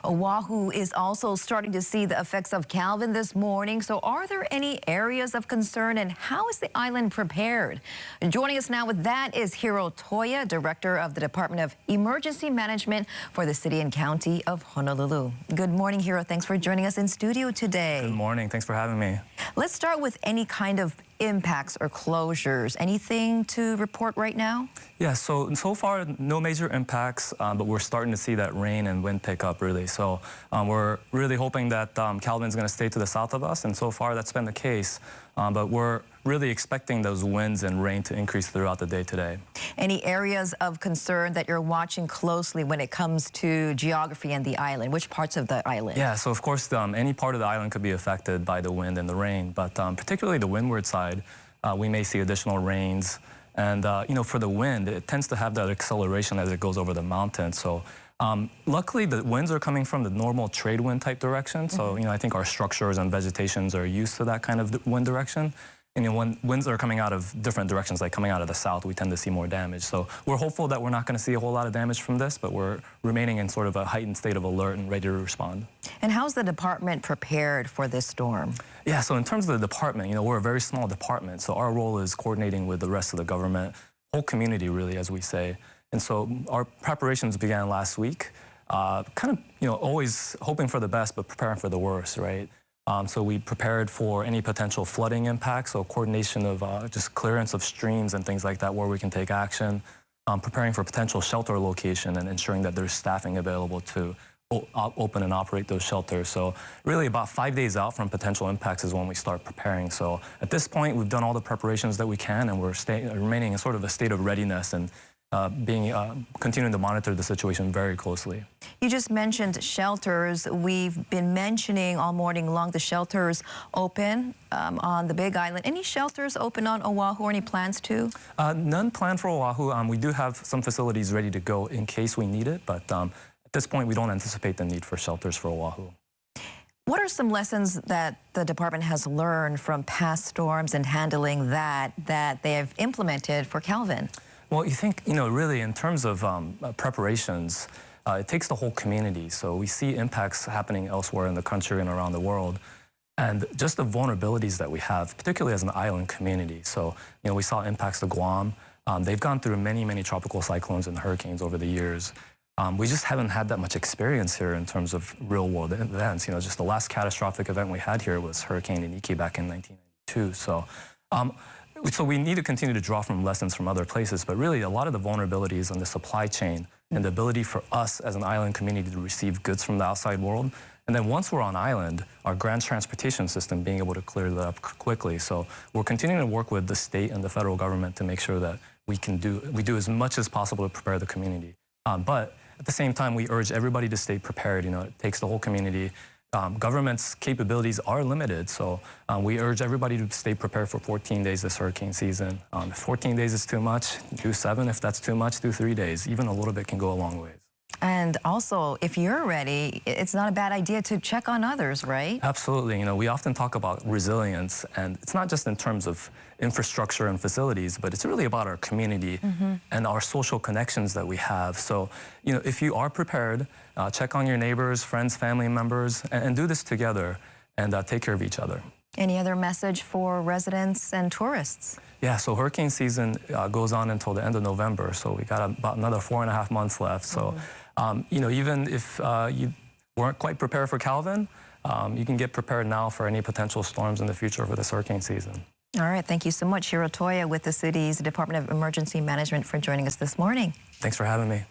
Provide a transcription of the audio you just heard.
Oahu is also starting to see the effects of Calvin this morning. So are there any areas of concern, and how is the island prepared? Joining us now with that is Hiro Toya, Director of the Department of Emergency Management for the City and County of Honolulu. Good morning, Hiro. Thanks for joining us in studio today. Good morning. Thanks for having me. Let's start with any kind of impacts or closures. Anything to report right now? Yeah, so far, no major impacts, but we're starting to see that rain and wind pick up, really. So we're really hoping that Calvin's going to stay to the south of us, and so far that's been the case. But we're really expecting those winds and rain to increase throughout the day today. Any areas of concern that you're watching closely when it comes to geography and the island? Which parts of the island? Yeah, so of course, any part of the island could be affected by the wind and the rain, but particularly the windward side, we may see additional rains. And, for the wind, it tends to have that acceleration as it goes over the mountain. So luckily, the winds are coming from the normal trade wind type direction. So, I think our structures and vegetations are used to that kind of wind direction. And when winds are coming out of different directions, like coming out of the south, we tend to see more damage. So we're hopeful that we're not going to see a whole lot of damage from this, but we're remaining in sort of a heightened state of alert and ready to respond. And how's the department prepared for this storm? Yeah, so in terms of the department, we're a very small department. So our role is coordinating with the rest of the government, whole community really, as we say. And so our preparations began last week, always hoping for the best, but preparing for the worst, right? So we prepared for any potential flooding impacts, so coordination of just clearance of streams and things like that where we can take action, preparing for potential shelter location and ensuring that there's staffing available to open and operate those shelters. So really about 5 days out from potential impacts is when we start preparing. So at this point, we've done all the preparations that we can, and we're remaining in sort of a state of readiness and continuing to monitor the situation very closely. You just mentioned shelters. We've been mentioning all morning long the shelters open on the Big Island. Any shelters open on Oahu, or any plans to? None planned for Oahu. We do have some facilities ready to go in case we need it, but at this point we don't anticipate the need for shelters for Oahu. What are some lessons that the department has learned from past storms and handling that they have implemented for Calvin? Well, you think, really in terms of preparations, it takes the whole community. So we see impacts happening elsewhere in the country and around the world. And just the vulnerabilities that we have, particularly as an island community. So, we saw impacts to Guam. They've gone through many, many tropical cyclones and hurricanes over the years. We just haven't had that much experience here in terms of real-world events. Just the last catastrophic event we had here was Hurricane Iniki back in 1992. So we need to continue to draw from lessons from other places, but really a lot of the vulnerabilities on the supply chain and the ability for us as an island community to receive goods from the outside world. And then once we're on island, our ground transportation system being able to clear that up quickly. So we're continuing to work with the state and the federal government to make sure that we do as much as possible to prepare the community. But at the same time, we urge everybody to stay prepared. It takes the whole community. Government's capabilities are limited, so we urge everybody to stay prepared for 14 days this hurricane season. If 14 days is too much, do 7. If that's too much, do 3 days. Even a little bit can go a long ways. And also, if you're ready, it's not a bad idea to check on others, right? Absolutely. We often talk about resilience, and it's not just in terms of infrastructure and facilities, but it's really about our community and our social connections that we have. So, if you are prepared, check on your neighbors, friends, family members, and do this together and take care of each other. Any other message for residents and tourists? Yeah, so hurricane season goes on until the end of November, so we got about another 4.5 months left. So, even if you weren't quite prepared for Calvin, you can get prepared now for any potential storms in the future for this hurricane season. All right, thank you so much, Hiro Toya with the city's Department of Emergency Management, for joining us this morning. Thanks for having me.